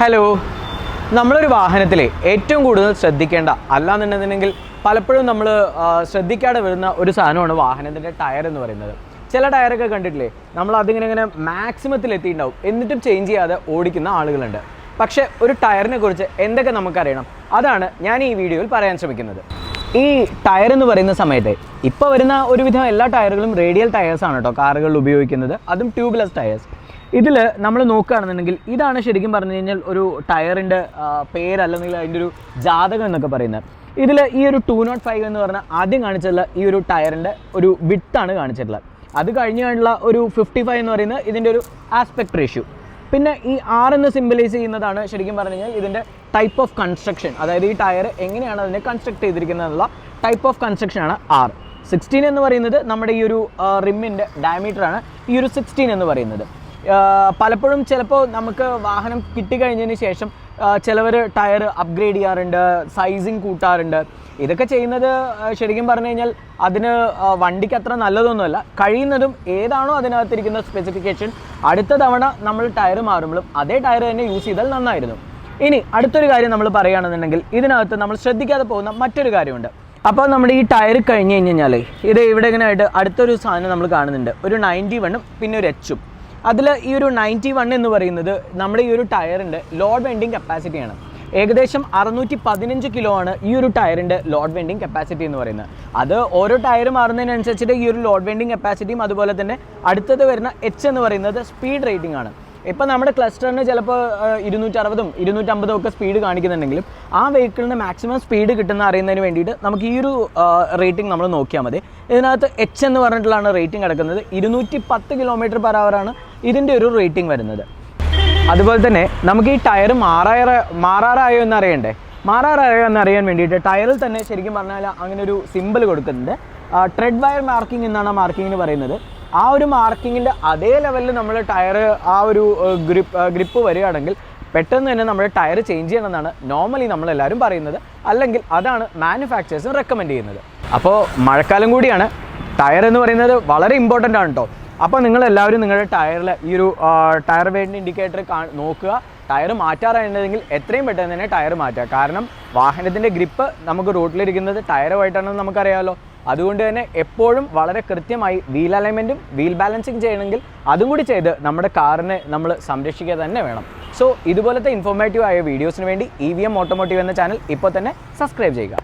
Hello, നമ്മളൊരു വാഹനത്തിൽ ഏറ്റവും കൂടുതൽ ശ്രദ്ധിക്കേണ്ട അല്ലാന്നുണ്ടെന്നുണ്ടെങ്കിൽ പലപ്പോഴും നമ്മൾ ശ്രദ്ധിക്കാതെ വരുന്ന ഒരു സാധനമാണ് വാഹനത്തിൻ്റെ ടയർ എന്ന് പറയുന്നത്. ചില ടയറൊക്കെ കണ്ടിട്ടില്ലേ, നമ്മൾ അതിങ്ങനെ മാക്സിമത്തിൽ എത്തിയിട്ടുണ്ടാവും, എന്നിട്ടും ചേഞ്ച് ചെയ്യാതെ ഓടിക്കുന്ന ആളുകളുണ്ട്. പക്ഷേ ഒരു ടയറിനെ കുറിച്ച് എന്തൊക്കെ നമുക്കറിയണം, അതാണ് ഞാൻ ഈ വീഡിയോയിൽ പറയാൻ ശ്രമിക്കുന്നത്. ഈ ടയർ എന്ന് പറയുന്ന സമയത്ത് ഇപ്പോൾ വരുന്ന ഒരുവിധം എല്ലാ ടയറുകളും റേഡിയൽ ടയേഴ്സാണ് കേട്ടോ കാറുകളിൽ ഉപയോഗിക്കുന്നത്, അതും ട്യൂബ്ലെസ് ടയേഴ്സ്. ഇതിൽ നമ്മൾ നോക്കുകയാണെന്നുണ്ടെങ്കിൽ ഇതാണ് ശരിക്കും പറഞ്ഞു കഴിഞ്ഞാൽ ഒരു ടയറിൻ്റെ പേരല്ലെങ്കിൽ അതിൻ്റെ ഒരു ജാതകം എന്നൊക്കെ പറയുന്നത്. ഇതിൽ ഈ ഒരു 205 എന്ന് പറഞ്ഞാൽ ആദ്യം കാണിച്ചിട്ടുള്ള ഈ ഒരു ടയറിൻ്റെ ഒരു വിഡ്ത്താണ് കാണിച്ചിട്ടുള്ളത്. അത് കഴിഞ്ഞുള്ള ഒരു 55 എന്ന് പറയുന്നത് ഇതിൻ്റെ ഒരു ആസ്പെക്ട് റേഷ്യോ. പിന്നെ ഈ R എന്ന് സിംബലൈസ് ചെയ്യുന്നതാണ് ശരിക്കും പറഞ്ഞു കഴിഞ്ഞാൽ ഇതിൻ്റെ ടൈപ്പ് ഓഫ് കൺസ്ട്രക്ഷൻ, അതായത് ഈ ടയർ എങ്ങനെയാണ് അതിനെ കൺസ്ട്രക്ട് ചെയ്തിരിക്കുന്നതെന്നുള്ള ടൈപ്പ് ഓഫ് കൺസ്ട്രക്ഷനാണ് R. 16 എന്ന് പറയുന്നത് നമ്മുടെ ഈ ഒരു റിമ്മിൻ്റെ ഡയമീറ്ററാണ് ഈ ഒരു 16 എന്ന് പറയുന്നത്. പലപ്പോഴും ചിലപ്പോൾ നമുക്ക് വാഹനം കിട്ടിക്കഴിഞ്ഞതിന് ശേഷം ചിലവർ ടയർ അപ്ഗ്രേഡ് ചെയ്യാറുണ്ട്, സൈസിങ് കൂട്ടാറുണ്ട്. ഇതൊക്കെ ചെയ്യുന്നത് ശരിക്കും പറഞ്ഞു കഴിഞ്ഞാൽ അതിന് വണ്ടിക്ക് അത്ര നല്ലതൊന്നുമല്ല. കഴിയുന്നതും ഏതാണോ അതിനകത്തിരിക്കുന്ന സ്പെസിഫിക്കേഷൻ അടുത്ത തവണ നമ്മൾ ടയർ മാറുമ്പോഴും അതേ ടയർ തന്നെ യൂസ് ചെയ്താൽ നന്നായിരുന്നു. ഇനി അടുത്തൊരു കാര്യം നമ്മൾ പറയുകയാണെന്നുണ്ടെങ്കിൽ ഇതിനകത്ത് നമ്മൾ ശ്രദ്ധിക്കാതെ പോകുന്ന മറ്റൊരു കാര്യമുണ്ട്. അപ്പോൾ നമ്മുടെ ഈ ടയർ കഴിഞ്ഞ് കഴിഞ്ഞാൽ ഇത് ഇവിടെ ഇങ്ങനെ ആയിട്ട് അടുത്തൊരു സാധനം നമ്മൾ കാണുന്നുണ്ട്, ഒരു 91 പിന്നെ ഒരു H. അതിൽ ഈ ഒരു 91 എന്ന് പറയുന്നത് നമ്മുടെ ഈ ഒരു ടയറിൻ്റെ ലോഡ് വെൻഡിങ് കപ്പാസിറ്റിയാണ്. ഏകദേശം 615 കിലോ ആണ് ഈ ഒരു ടയറിൻ്റെ ലോഡ് വെൻഡിങ് കപ്പാസിറ്റി എന്ന് പറയുന്നത്. അത് ഓരോ ടയർ മാറുന്നതിനനുസരിച്ചിട്ട് ഈ ഒരു ലോഡ് വെൻഡിങ് കപ്പാസിറ്റിയും അതുപോലെ തന്നെ അടുത്തത് വരുന്ന H എന്ന് പറയുന്നത് സ്പീഡ് റേറ്റിംഗ് ആണ്. ഇപ്പോൾ നമ്മുടെ ക്ലസ്റ്ററിന് ചിലപ്പോൾ 260 250 ഒക്കെ സ്പീഡ് കാണിക്കുന്നുണ്ടെങ്കിലും ആ വെഹിക്കിളിന് മാക്സിമം സ്പീഡ് കിട്ടുന്ന അറിയുന്നതിന് വേണ്ടിയിട്ട് നമുക്ക് ഈ ഒരു റേറ്റിംഗ് നമ്മൾ നോക്കിയാൽ മതി. ഇതിനകത്ത് H എന്ന് പറഞ്ഞിട്ടുള്ളതാണ് റേറ്റിംഗ് കിടക്കുന്നത്. 210 km/h ആണ് ഇതിൻ്റെ ഒരു റേറ്റിംഗ് വരുന്നത്. അതുപോലെ തന്നെ നമുക്ക് ഈ ടയർ മാറാറായോ എന്നറിയണ്ടേ? മാറാറായോ എന്നറിയാൻ വേണ്ടിയിട്ട് ടയറിൽ തന്നെ ശരിക്കും പറഞ്ഞാൽ അങ്ങനെ ഒരു സിമ്പിൾ കൊടുക്കുന്നുണ്ട്. ട്രെഡ് വയർ മാർക്കിംഗ് എന്നാണ് മാർക്കിങ്ങിന് പറയുന്നത്. ആ ഒരു മാർക്കിങ്ങിൻ്റെ അതേ ലെവലിൽ നമ്മൾ ടയർ ആ ഒരു ഗ്രിപ്പ് വരികയാണെങ്കിൽ പെട്ടെന്ന് തന്നെ നമ്മൾ ടയർ ചേഞ്ച് ചെയ്യണമെന്നാണ് നോർമലി നമ്മളെല്ലാവരും പറയുന്നത്, അല്ലെങ്കിൽ അതാണ് മാനുഫാക്ചേഴ്സും റെക്കമെൻഡ് ചെയ്യുന്നത്. അപ്പോൾ മഴക്കാലം കൂടിയാണ്, ടയർ എന്ന് പറയുന്നത് വളരെ ഇമ്പോർട്ടൻ്റ് ആണ് കേട്ടോ. അപ്പോൾ നിങ്ങളെല്ലാവരും നിങ്ങളുടെ ടയറിൽ ഈ ഒരു ടയർ വെയിറ്റ് ഇൻഡിക്കേറ്റർ നോക്കുക. ടയർ മാറ്റാറായിട്ടുണ്ടെങ്കിൽ എത്രയും പെട്ടെന്ന് തന്നെ ടയർ മാറ്റുക. കാരണം വാഹനത്തിൻ്റെ ഗ്രിപ്പ് നമുക്ക് റോഡിലിരിക്കുന്നത് ടയറുമായിട്ടാണെന്ന് നമുക്കറിയാമല്ലോ. അതുകൊണ്ട് തന്നെ എപ്പോഴും വളരെ കൃത്യമായി വീൽ അലൈൻമെൻറ്റും വീൽ ബാലൻസിങ് ചെയ്യണമെങ്കിൽ അതും കൂടി ചെയ്ത് നമ്മുടെ കാറിനെ നമ്മൾ സംരക്ഷിക്കുക തന്നെ വേണം. സോ ഇതുപോലത്തെ ഇൻഫോർമേറ്റീവ് ആയ വീഡിയോസിന് വേണ്ടി EVM ഓട്ടോമോട്ടീവ് എന്ന ചാനൽ ഇപ്പോൾ തന്നെ സബ്സ്ക്രൈബ് ചെയ്യുക.